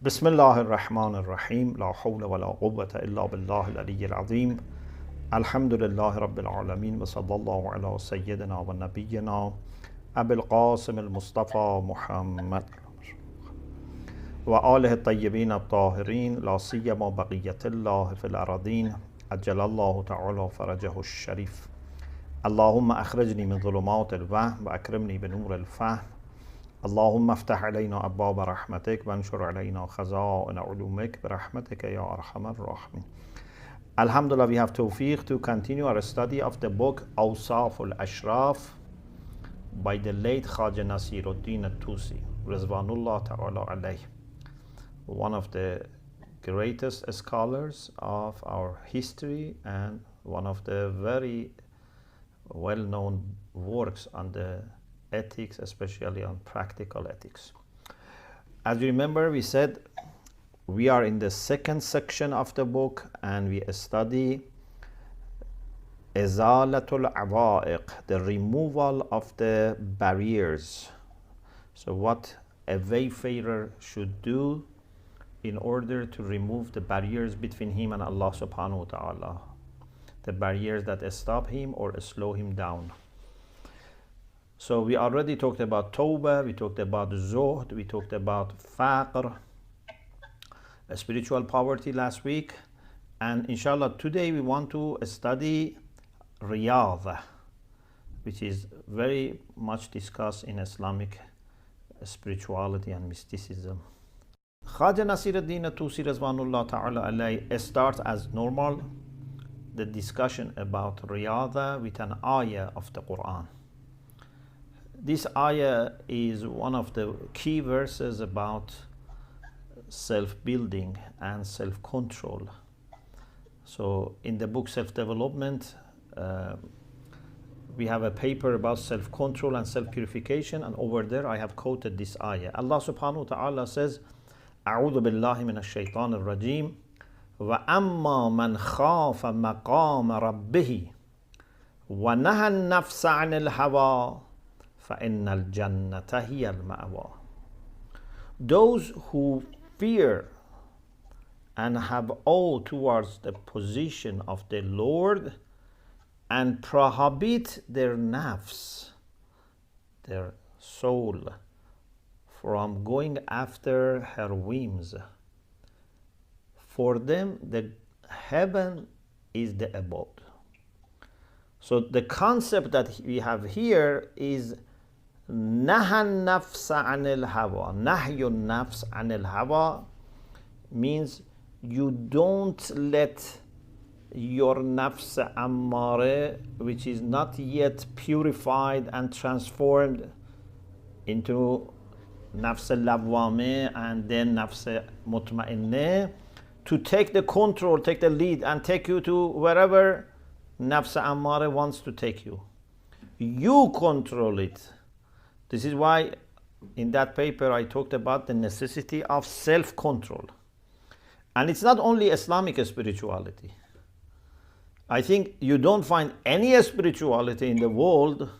بسم الله الرحمن الرحيم لا حول ولا قوة إلا بالله العلي العظيم الحمد لله رب العالمين وصلى الله على سيدنا ونبينا أبي القاسم المصطفى محمد وآله الطيبين الطاهرين لا سيما بقية الله في الأراضين عجل الله تعالى فرجه الشريف اللهم أخرجني من ظلمات الوهم وأكرمني بنور الفهم اللهم افتح علينا أبواب رحمتك وانشر علينا خزائن علومك برحمتك يا أرحم الراحمين. Alhamdulillah, we have tawfiq to continue our study of the book Awsaf al-Ashraaf by the late Khaja Nasiruddin al-Tusi, Rizwanullah ta'ala alayh, one of the greatest scholars of our history and one of the very well-known works on the ethics, especially on practical ethics. As you remember, we said we are in the second section of the book and we study Izalatul Awaiq, the removal of the barriers. So what a wayfarer should do in order to remove the barriers between him and Allah subhanahu wa ta'ala, the barriers that stop him or slow him down. So we already talked about Tawbah, we talked about Zuhd, we talked about Faqr, spiritual poverty last week, and inshallah today we want to study Riyadah, which is very much discussed in Islamic spirituality and mysticism. Khaja Nasiruddin al-Tusi Rizwanullah ta'ala alayh starts as normal the discussion about Riyadah with an ayah of the Quran. This ayah is one of the key verses about self-building and self-control. So in the book Self-Development, we have a paper about self-control and self-purification, and over there I have quoted this ayah. Allah subhanahu wa ta'ala says, أعوذ بالله من الشيطان الرجيم وأما من خاف مقام ربه ونهى النفس عن الهوى فَإِنَّ الْجَنَّةَ هِيَ الْمَأْوَى. Those who fear and have awe towards the position of the Lord and prohibit their nafs, their soul, from going after her whims, for them the heaven is the abode. So the concept that we have here is Nahan nafsa anil hawa. Nahyun nafs anil hawa means you don't let your nafs ammare, which is not yet purified and transformed into nafs lawwame and then nafs mutma'inne, to take the control, take the lead and take you to wherever nafs ammare wants to take you. You control it. This is why in that paper I talked about the necessity of self-control. And it's not only Islamic spirituality. I think you don't find any spirituality in the world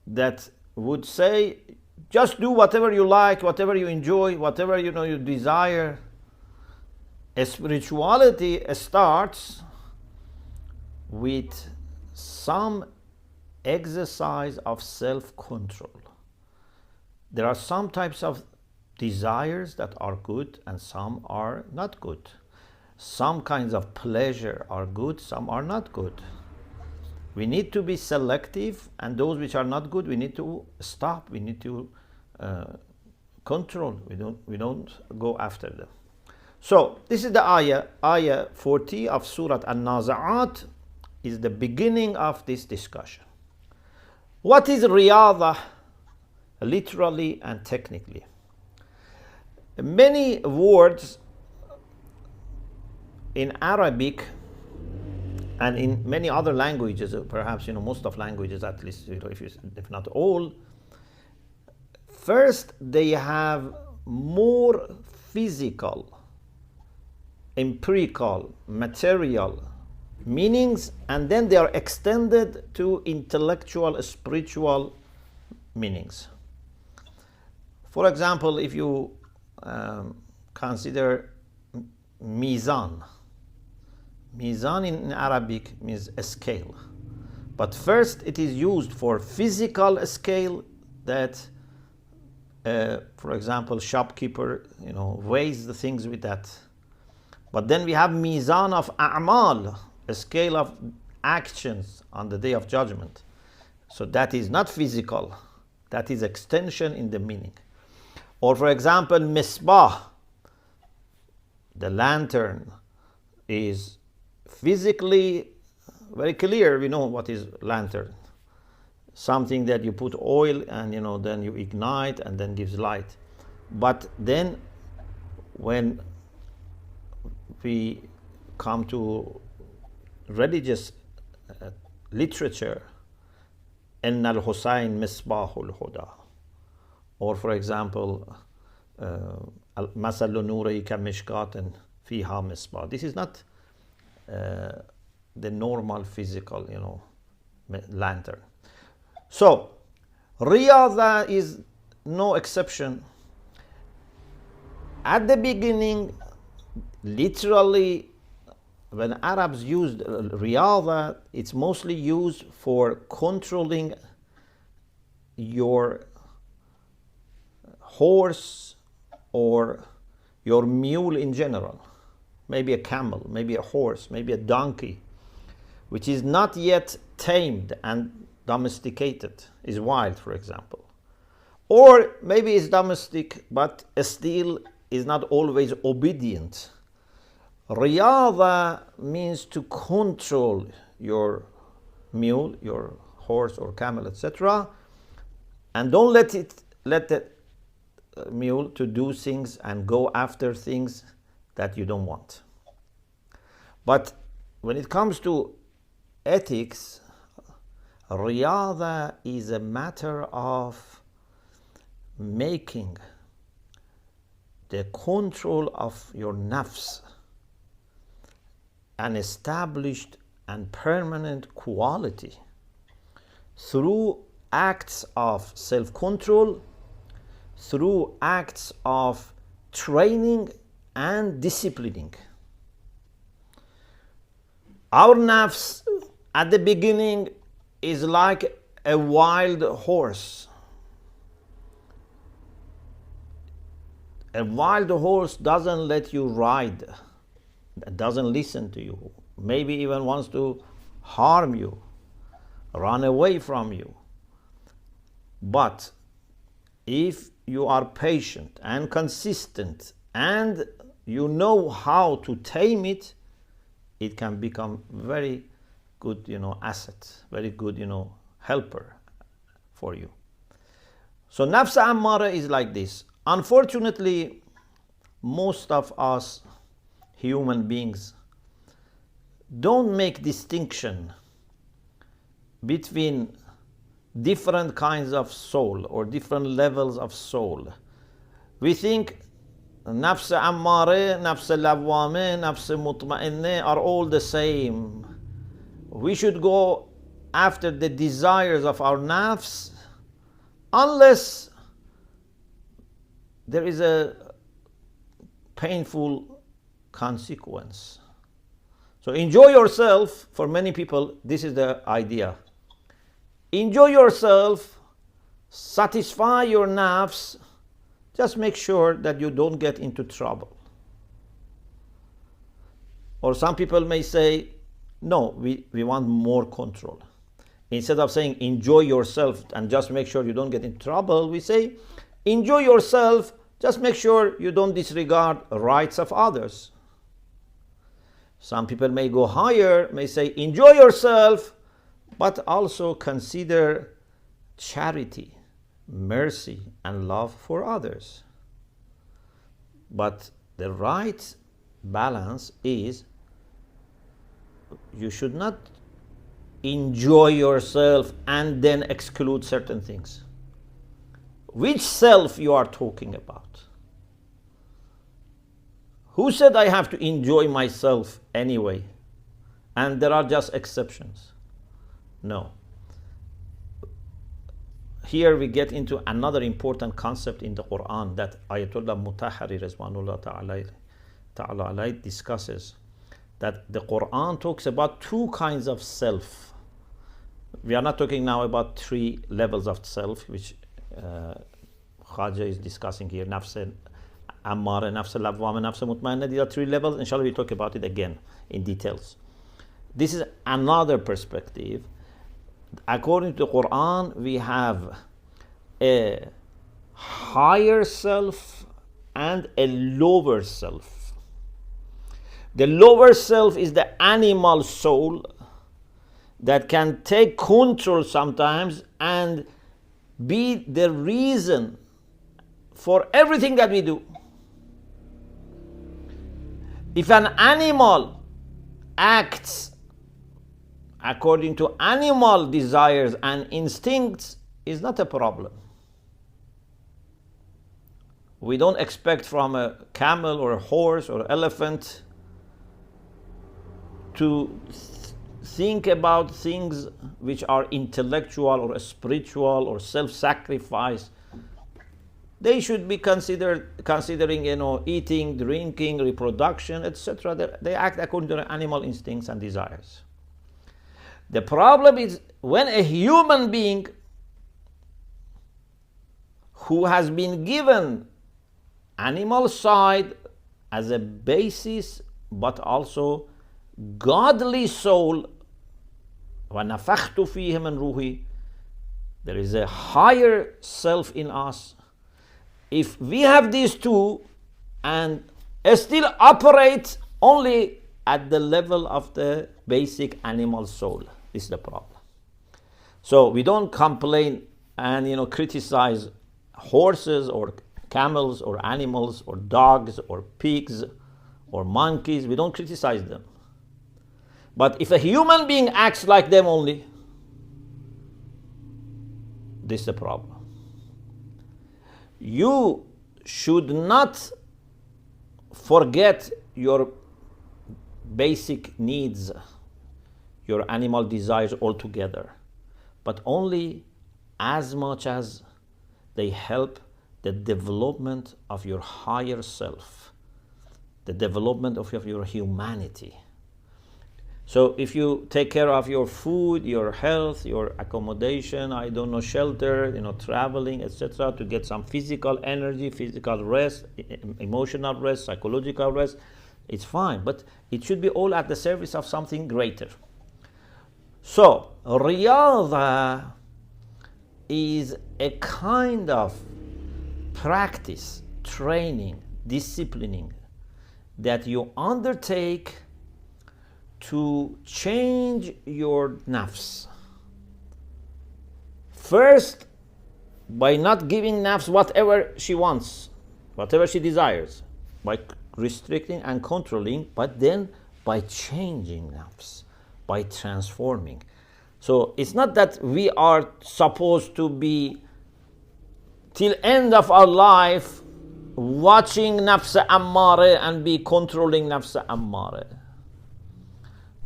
that would say, just do whatever you like, whatever you enjoy, whatever you desire. A spirituality starts with some exercise of self-control. There are some types of desires that are good and some are not good. Some kinds of pleasure are good, some are not good. We need to be selective, and those which are not good we need to stop, we need to control, we don't go after them. So this is the ayah 40 of Surah An-Nazi'at is the beginning of this discussion. What is Riyadah literally and technically? Many words in Arabic and in many other languages, perhaps most of languages at least, if not all, first they have more physical, empirical, material meanings, and then they are extended to intellectual, spiritual meanings. For example, if you consider mizan. Mizan in Arabic means a scale. But first it is used for physical scale that, for example, shopkeeper, weighs the things with that. But then we have mizan of a'mal, a scale of actions on the day of judgment. So that is not physical. That is extension in the meaning. Or for example, misbah, the lantern, is physically very clear. We know what is lantern. Something that you put oil and then you ignite and then gives light. But then when we come to religious literature, إن الحسين مصباح الهدى, or for example, مثل نوره كمشكاة فيها مصباح. This is not the normal physical, lantern. So Riyadah is no exception. At the beginning, literally, when Arabs used Riyadah, it's mostly used for controlling your horse or your mule in general. Maybe a camel, maybe a horse, maybe a donkey, which is not yet tamed and domesticated, is wild, for example. Or maybe it's domestic, but still is not always obedient. Riyadah means to control your mule, your horse or camel, etc., and don't let the mule to do things and go after things that you don't want. But when it comes to ethics, Riyadah is a matter of making the control of your nafs an established and permanent quality through acts of self-control, through acts of training and disciplining. Our nafs at the beginning is like a wild horse. A wild horse doesn't let you ride, doesn't listen to you, maybe even wants to harm you, run away from you. But if you are patient and consistent and you know how to tame it, it can become very good, asset, very good, helper for you. So nafs ammara is like this. Unfortunately, most of us human beings don't make distinction between different kinds of soul or different levels of soul. We think nafs ammare, nafs lawwame, nafs mutma'inne are all the same. We should go after the desires of our nafs unless there is a painful consequence. So enjoy yourself. For many people, this is the idea. Enjoy yourself, satisfy your nafs, just make sure that you don't get into trouble. Or some people may say, no, we want more control. Instead of saying enjoy yourself and just make sure you don't get in trouble, we say enjoy yourself, just make sure you don't disregard rights of others. Some people may go higher, may say enjoy yourself, but also consider charity, mercy, and love for others. But the right balance is you should not enjoy yourself and then exclude certain things. Which self you are talking about? Who said I have to enjoy myself anyway? And there are just exceptions. No. here we get into another important concept in the Quran that Ayatollah Mutahari Rizwanullah Ta'ala alayhi discusses, that the Quran talks about two kinds of self. We are not talking now about three levels of self, which Khaja is discussing here. Nafs Ammara, Nafs Lawwama, Nafs Mutmainna. These are three levels. Inshallah, we'll talk about it again in details. This is another perspective. According to the Quran, we have a higher self and a lower self. The lower self is the animal soul that can take control sometimes and be the reason for everything that we do. If an animal acts according to animal desires and instincts, is not a problem. We don't expect from a camel or a horse or elephant to think about things which are intellectual or spiritual or self-sacrifice. They should be considering, eating, drinking, reproduction, etc. They act according to their animal instincts and desires. The problem is when a human being who has been given animal side as a basis, but also godly soul, وَنَفَخْتُ فِيهِ مِنْ رُوحِي, there is a higher self in us. If we have these two and still operate only at the level of the basic animal soul, this is the problem. So we don't complain and criticize horses or camels or animals or dogs or pigs or monkeys. We don't criticize them. But if a human being acts like them only, this is the problem. You should not forget your basic needs, your animal desires altogether, but only as much as they help the development of your higher self, the development of your humanity. So if you take care of your food, your health, your accommodation, shelter, traveling, etc., to get some physical energy, physical rest, emotional rest, psychological rest, it's fine. But it should be all at the service of something greater. So Riyadah is a kind of practice, training, disciplining that you undertake to change your nafs. First, by not giving nafs whatever she wants, whatever she desires, by restricting and controlling, but then by changing nafs, by transforming. So it's not that we are supposed to be till end of our life watching nafs ammare and be controlling nafs ammare.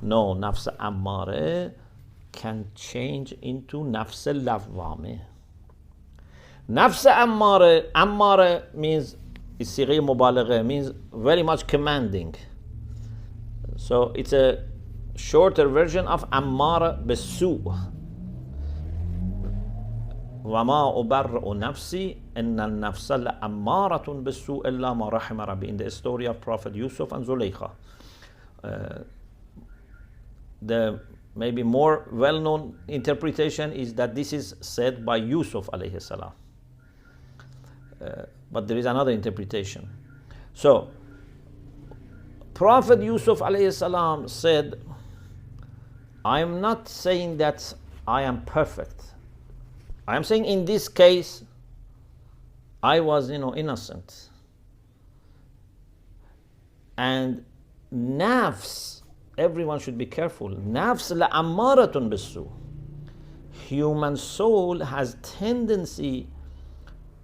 No, nafs ammare can change into nafs lawwame. Nafs ammare means sighi mubalagha, means very much commanding. So it's a shorter version of ammara bisu. وَمَا أُبَرِّئُ نَفْسِي إِنَّ النَّفْسَ لَأَمَّارَةٌ بِالسُّوءِ إِلَّا مَا رَحِمَ رَبِّي. In the story of Prophet Yusuf and Zulaykha. The maybe more well-known interpretation is that this is said by Yusuf alayhi salam. But there is another interpretation. So, Prophet Yusuf alayhi salam said, I am not saying that I am perfect. I am saying in this case, I was, innocent. And nafs, everyone should be careful. Nafs la'ammaratun bisu. Human soul has tendency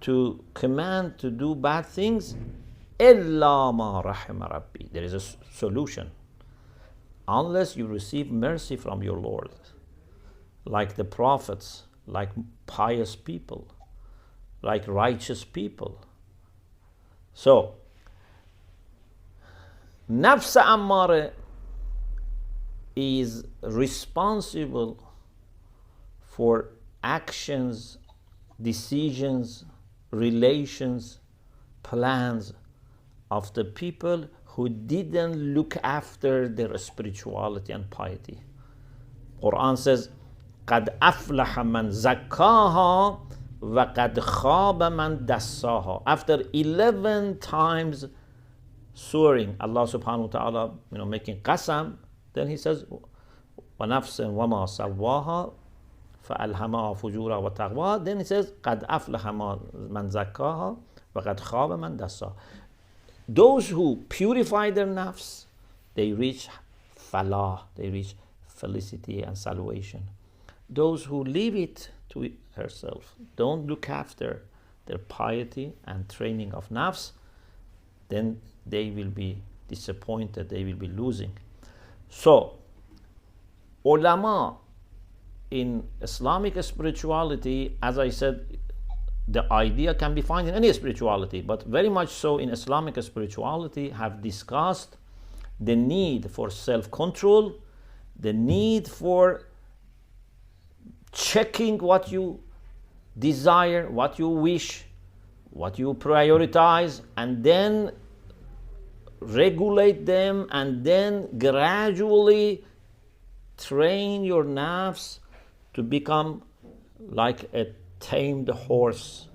to command to do bad things. Illa ma rahima rabbi. There is a solution. Unless you receive mercy from your Lord, like the prophets like pious people, like righteous people. So, nafs ammare is responsible for actions, decisions, relations, plans of the people who didn't look after their spirituality and piety. Quran says, قَدْ أَفْلَحَ مَنْ زَكَّاهَا وَقَدْ خَابَ مَنْ دَسَّاهَا. After 11 times swearing, Allah subhanahu wa ta'ala, making qasam, then he says, وَنَفْسٍ وَمَا سَوَّاهَا فَأَلْهَمَهَا فُجُورَهَا وَتَقْوَاهَا. Then he says, قَدْ أَفْلَحَ مَنْ زَكَّاهَا وَقَدْ خَابَ مَنْ دَسَّاهَا. Those who purify their nafs, they reach falah, they reach felicity and salvation. Those who leave it to herself, don't look after their piety and training of nafs, then they will be disappointed, they will be losing. So, ulama in Islamic spirituality, as I said, the idea can be found in any spirituality, but very much so in Islamic spirituality, have discussed the need for self-control, the need for checking what you desire, what you wish, what you prioritize, and then regulate them, and then gradually train your nafs to become like a tamed horse,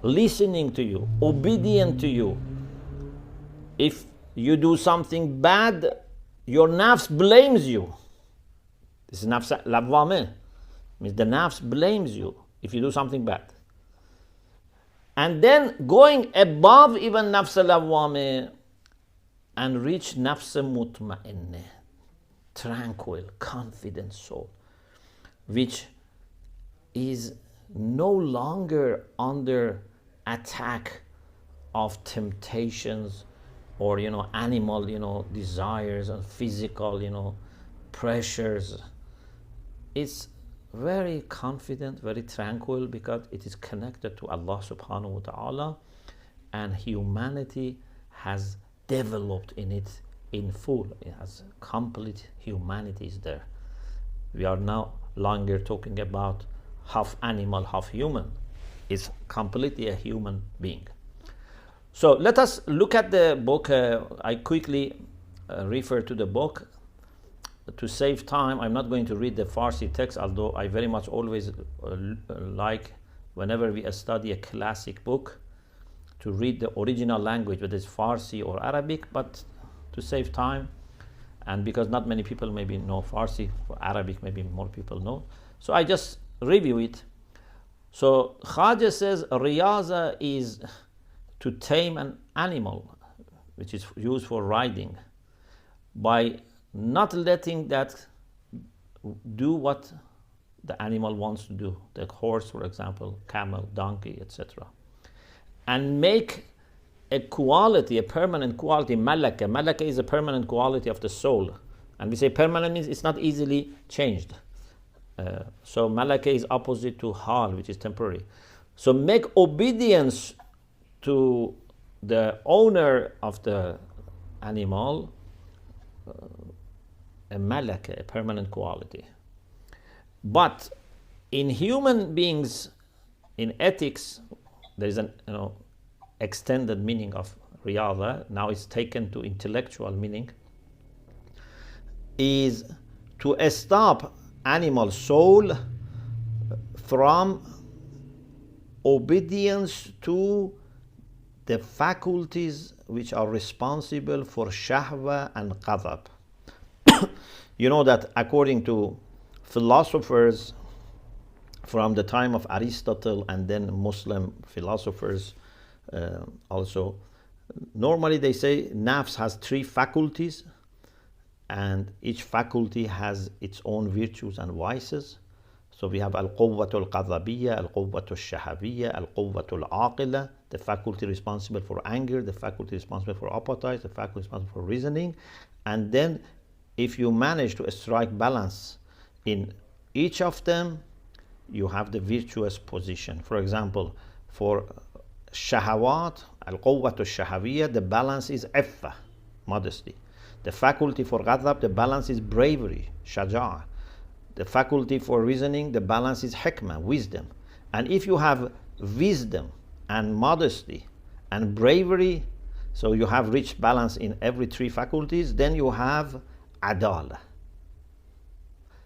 listening to you, obedient to you. If you do something bad, your nafs blames you. This is nafs lawwameh, means the nafs blames you if you do something bad. And then going above even nafs lawwameh and reach nafs mutma'inneh, tranquil, confident soul, which is no longer under attack of temptations or animal desires and physical pressures. It's very confident, very tranquil, because it is connected to Allah subhanahu wa ta'ala, and humanity has developed in it in full. It has complete humanity is there. We are now longer talking about half animal, half human. Is completely a human being. So let us look at the book. I quickly refer to the book. To save time, I'm not going to read the Farsi text, although I very much always like, whenever we study a classic book, to read the original language, whether it's Farsi or Arabic. But to save time, and because not many people maybe know Farsi, or Arabic maybe more people know, so I just review it. So Khaja says Riyadah is to tame an animal, which is used for riding, by not letting that do what the animal wants to do, the horse, for example, camel, donkey, etc., and make a quality, a permanent quality, malaka. Malaka is a permanent quality of the soul, and we say permanent means it's not easily changed. So malaka is opposite to hal, which is temporary. So make obedience to the owner of the animal a malaka, a permanent quality. But in human beings, in ethics, there is an extended meaning of riyadah. Now it's taken to intellectual meaning. Is to stop animal soul from obedience to the faculties which are responsible for shahwa and ghadab. You know that according to philosophers from the time of Aristotle and then Muslim philosophers also, normally they say nafs has 3 faculties, and each faculty has its own virtues and vices. So we have al-quwwatu al-qadhabiyya, al-quwwatu al-shahabiyya, al-quwwatu al-aqila, the faculty responsible for anger, the faculty responsible for appetite, the faculty responsible for reasoning. And then if you manage to strike balance in each of them, you have the virtuous position. For example, for shahawat, al-quwwat al-shahaviyya, the balance is iffa, modesty. The faculty for ghadab, the balance is bravery, shaja'a. The faculty for reasoning, the balance is hikmah, wisdom. And if you have wisdom and modesty and bravery, so you have rich balance in every three faculties, then you have adala.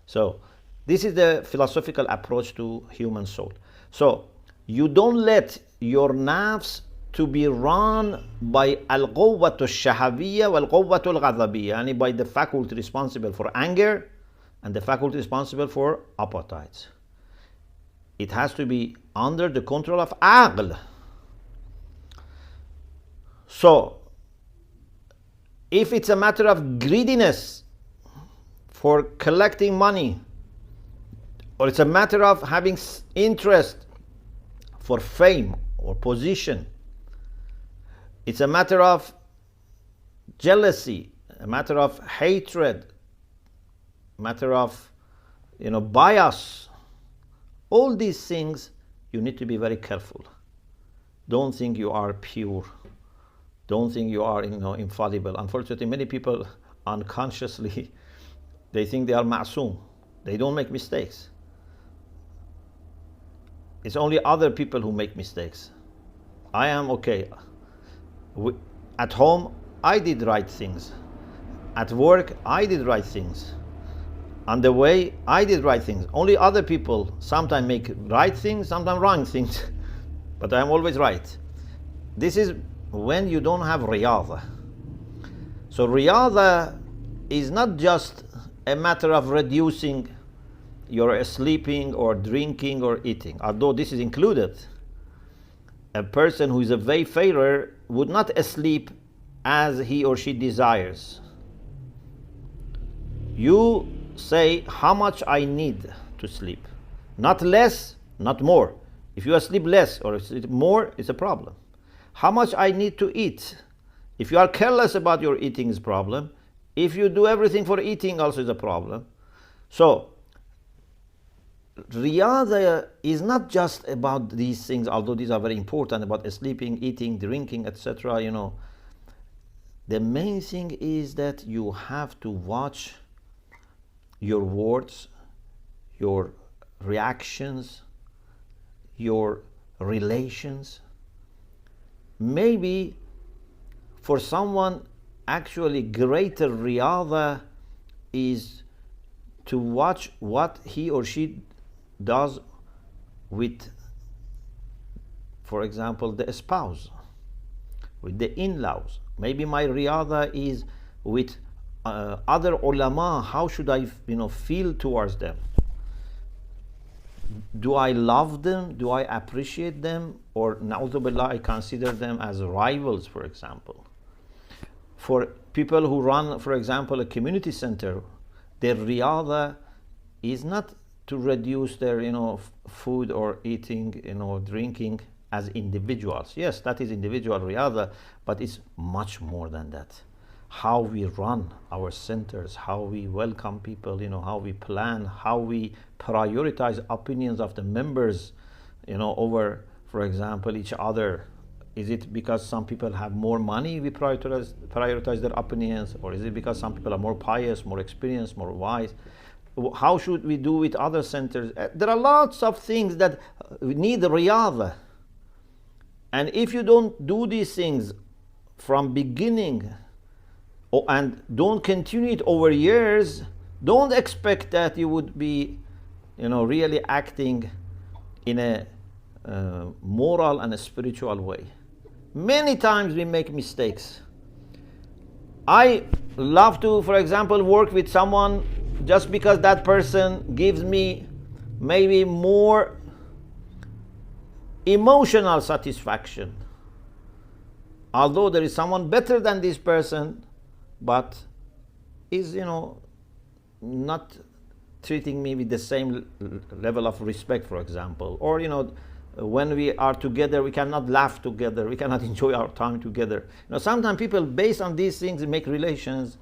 So this is the philosophical approach to human soul. So you don't let your nafs to be run by al-quwwat al-shahaviyya wal-quwwat al-ghadabiyya, and by the faculty responsible for anger and the faculty responsible for appetites. It has to be under the control of aql. So if it's a matter of greediness for collecting money, or it's a matter of having interest for fame or position, it's a matter of jealousy, a matter of hatred, a matter of bias, all these things you need to be very careful. Don't think you are pure. Don't think you are infallible. Unfortunately, many people unconsciously they think they are ma'soom. They don't make mistakes. It's only other people who make mistakes. I am okay. At home, I did right things. At work, I did right things. On the way, I did right things. Only other people sometimes make right things, sometimes wrong things. But I am always right. This is when you don't have riyadah. So riyadah is not just a matter of reducing your sleeping or drinking or eating, although this is included. A person who is a wayfarer would not sleep as he or she desires. You say how much I need to sleep, not less, not more. If you sleep less or sleep more, it's a problem. How much I need to eat. If you are careless about your eating, is a problem. If you do everything for eating, also is a problem. So Riyadah is not just about these things, although these are very important, about sleeping, eating, drinking, etc. The main thing is that you have to watch your words, your reactions, your relations. Maybe for someone actually greater riyadah is to watch what he or she does with, for example, the spouse, with the in-laws. Maybe my riyadah is with other ulama. How should I feel towards them? Do I love them? Do I appreciate them? Or na'udhu billah, I consider them as rivals, for example. For people who run, for example, a community center, their riyadah is not to reduce their food or eating, drinking as individuals. Yes, that is individual riyadah, but it's much more than that. How we run our centers, how we welcome people, how we plan, how we prioritize opinions of the members, over, for example, each other. Is it because some people have more money we prioritize their opinions, or is it because some people are more pious, more experienced, more wise? How should we do with other centers? There are lots of things that need riyadah. And if you don't do these things from beginning and don't continue it over years, don't expect that you would be really acting in a moral and a spiritual way. Many times we make mistakes. I love to, for example, work with someone just because that person gives me maybe more emotional satisfaction. Although there is someone better than this person, but is not treating me with the same level of respect, for example. Or when we are together, we cannot laugh together, we cannot enjoy our time together. Sometimes people, based on these things, make relations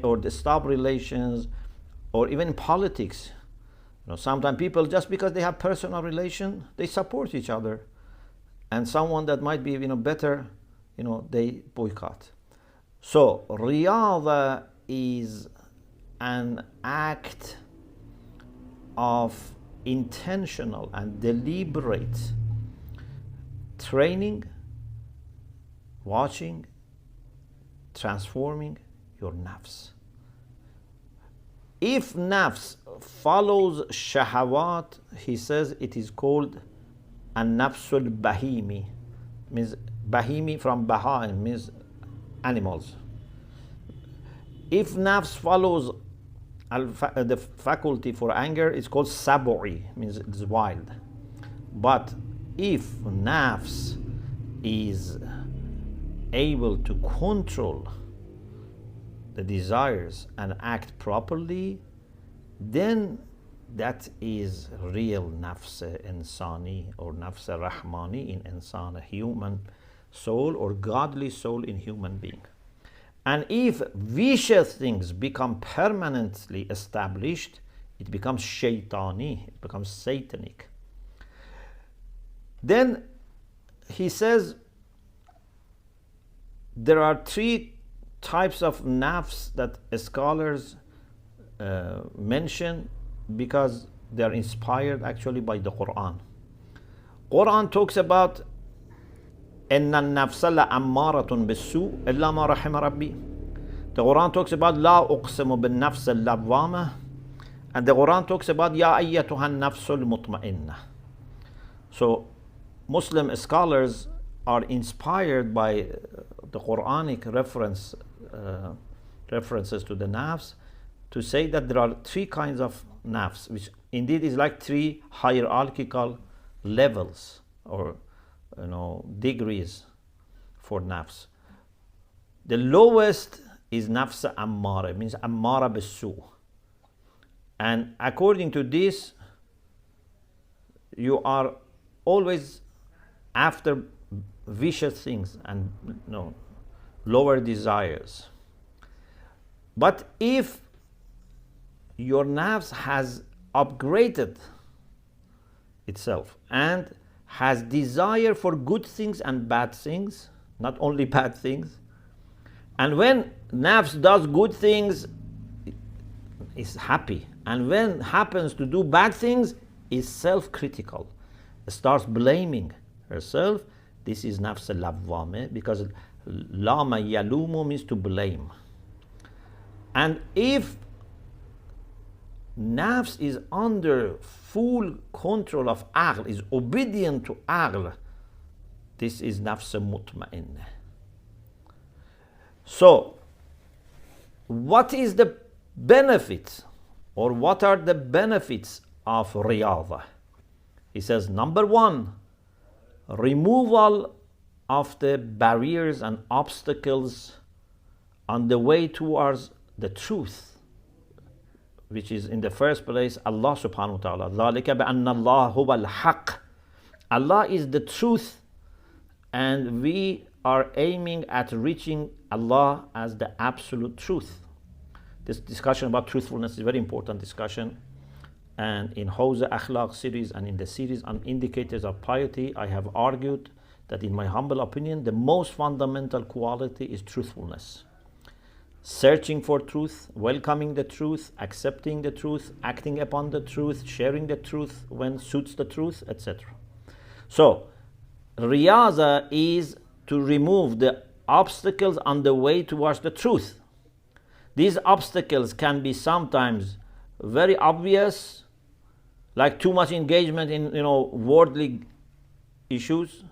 or stop relations, or even politics. Sometimes people, just because they have personal relation, they support each other, and someone that might be better, they boycott. So Riyadah is an act of intentional and deliberate training, watching, transforming your nafs. If nafs follows shahawat, he says it is called an-nafsul bahimi, means bahimi from baha'im, means animals. If nafs follows the faculty for anger, it's called sab'i, means it's wild. But if nafs is able to control the desires and act properly, then that is real nafs insani or nafs rahmani in insan, a human soul or godly soul in human being. And if vicious things become permanently established, it becomes shaitani, it becomes satanic. Then he says there are three types of nafs that scholars mention because they are inspired actually by the Quran. Quran talks about إن النفس لأمارة بالسوء إلا ما رحم ربي. The Quran talks about لا أقسم بالنفس اللوامة, and the Quran talks about يا أيتها النفس المطمئنة. So Muslim scholars are inspired by the Quranic references to the nafs to say that there are three kinds of nafs, which indeed is like three hierarchical levels or degrees for nafs. The lowest is nafs ammara, means ammara bisu. And according to this, you are always after vicious things and lower desires. But if your nafs has upgraded itself and has desire for good things and bad things, not only bad things, and when nafs does good things, is happy, and when happens to do bad things, is self-critical, starts blaming herself. This is nafs al-lawwame, because lama yalumu means to blame. And if nafs is under full control of aql, is obedient to aql, this is nafs mutma'inna. So, what is the benefit, or what are the benefits of Riyadah? He says, number one, removal of the barriers and obstacles on the way towards the truth, which is in the first place Allah subhanahu wa ta'ala. ذَلِكَ بِأَنَّ اللَّهَ هُوَ الْحَقِّ. Allah is the truth, and we are aiming at reaching Allah as the absolute truth. This discussion about truthfulness is a very important discussion. And in Hawza Akhlaq series and in the series on indicators of piety, I have argued that in my humble opinion, the most fundamental quality is truthfulness. Searching for truth, welcoming the truth, accepting the truth, acting upon the truth, sharing the truth when suits the truth, etc. So, Riyadah is to remove the obstacles on the way towards the truth. These obstacles can be sometimes very obvious, like too much engagement in worldly issues,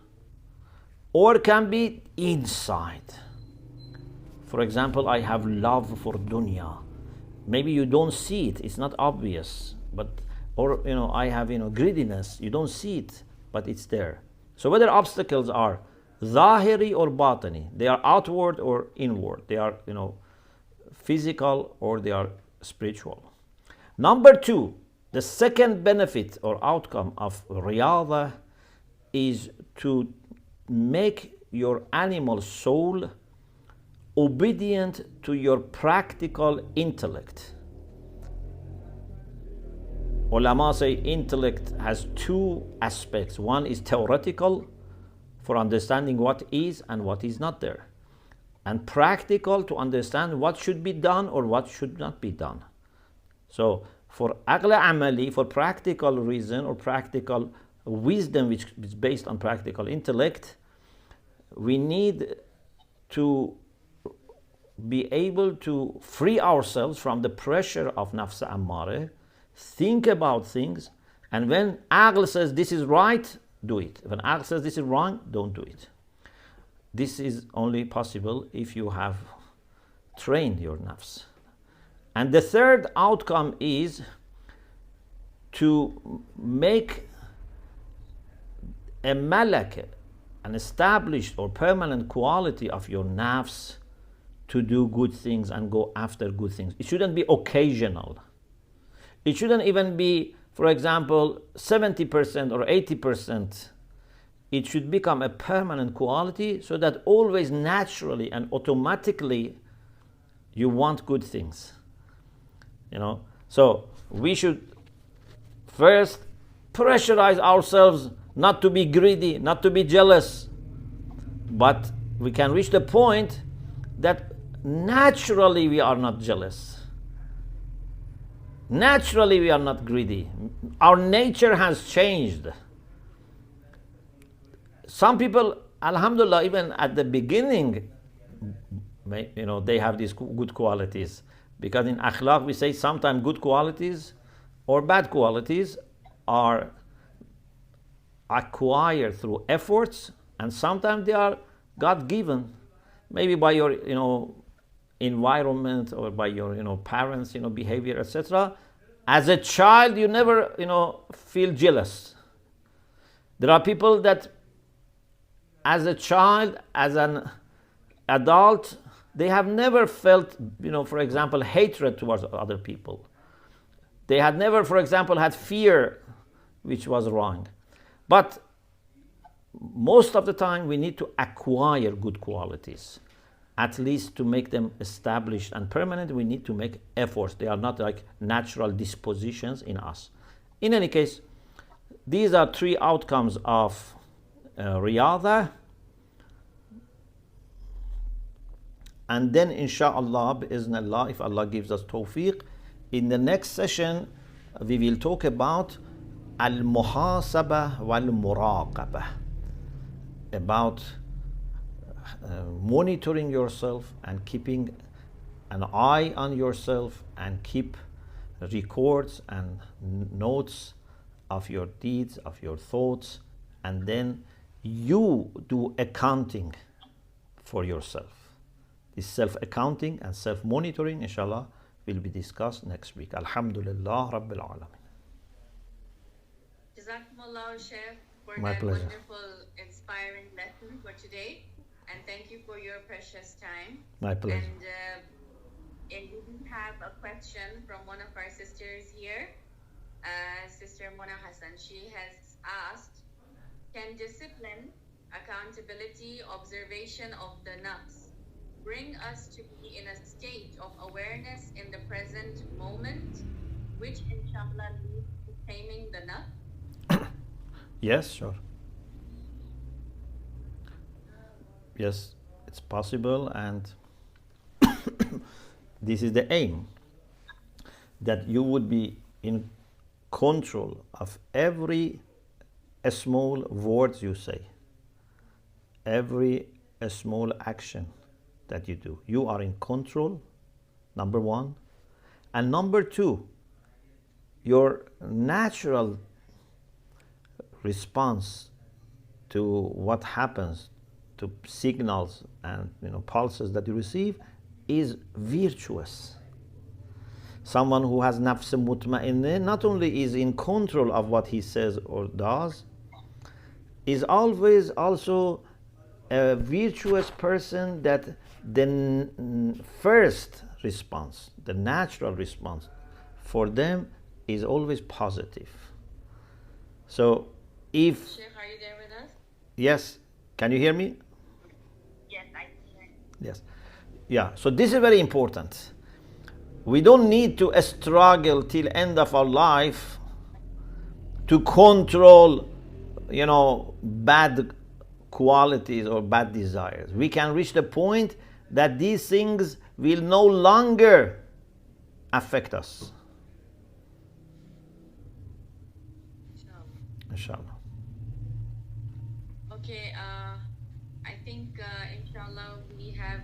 or can be inside. For example, I have love for dunya. Maybe you don't see it, it's not obvious, but I have greediness, you don't see it, but it's there. So whether obstacles are zahiri or batini, they are outward or inward, they are physical or they are spiritual. Number two, the second benefit or outcome of Riyadah is to make your animal soul obedient to your practical intellect. ulama say intellect has two aspects. One is theoretical, for understanding what is and what is not there, and practical, to understand what should be done or what should not be done. So for aql amali, for practical reason or practical wisdom, which is based on practical intellect, we need to be able to free ourselves from the pressure of nafs ammare, think about things, and when aql says this is right, do it. When aql says this is wrong, don't do it. This is only possible if you have trained your nafs. And the third outcome is to make a malak, an established or permanent quality of your nafs, to do good things and go after good things. It shouldn't be occasional. It shouldn't even be, for example, 70% or 80%. It should become a permanent quality, so that always naturally and automatically you want good things. So we should first pressurize ourselves not to be greedy, not to be jealous, but we can reach the point that naturally we are not jealous. Naturally we are not greedy. Our nature has changed. Some people, alhamdulillah, even at the beginning, they have these good qualities. Because in akhlaq we say sometimes good qualities or bad qualities are acquired through efforts, and sometimes they are God-given, maybe by your environment or by your parents behavior, etc. As a child you never feel jealous. There are people that as a child, as an adult, they have never felt, for example, hatred towards other people. They had never, for example, had fear, which was wrong. But most of the time we need to acquire good qualities. At least to make them established and permanent, we need to make efforts. They are not like natural dispositions in us. In any case, these are three outcomes of Riyadah. And then insha'Allah, bi'Iznillah, if Allah gives us tawfiq, in the next session we will talk about al-muhasabah wal-muraqabah, about monitoring yourself and keeping an eye on yourself, and keep records and notes of your deeds, of your thoughts, and then you do accounting for yourself. This self-accounting and self-monitoring, inshallah, will be discussed next week. Alhamdulillah Rabbil Alameen. Jazakumullah, Sheikh, for My that pleasure. wonderful, inspiring lesson for today. And thank you for your precious time. My pleasure. And we do have a question from one of our sisters here, Sister Mona Hassan. She has asked, can discipline, accountability, observation of the nafs bring us to be in a state of awareness in the present moment, which inshallah leads to taming the nafs? Yes, sure. Yes, it's possible, and this is the aim, that you would be in control of every small words you say, every small action that you do. You are in control, number one. And number two, your natural response to what happens, to signals and pulses that you receive, is virtuous. Someone who has nafs mutma'inna not only is in control of what he says or does, is always also a virtuous person, that the first response, the natural response for them is always positive. So if... Sheikh, are you there with us? Yes, can you hear me? Yes, I can. Yes. Yeah, so this is very important. We don't need to struggle till end of our life to control, bad qualities or bad desires. We can reach the point that these things will no longer affect us. Inshallah. Okay, I think inshallah we have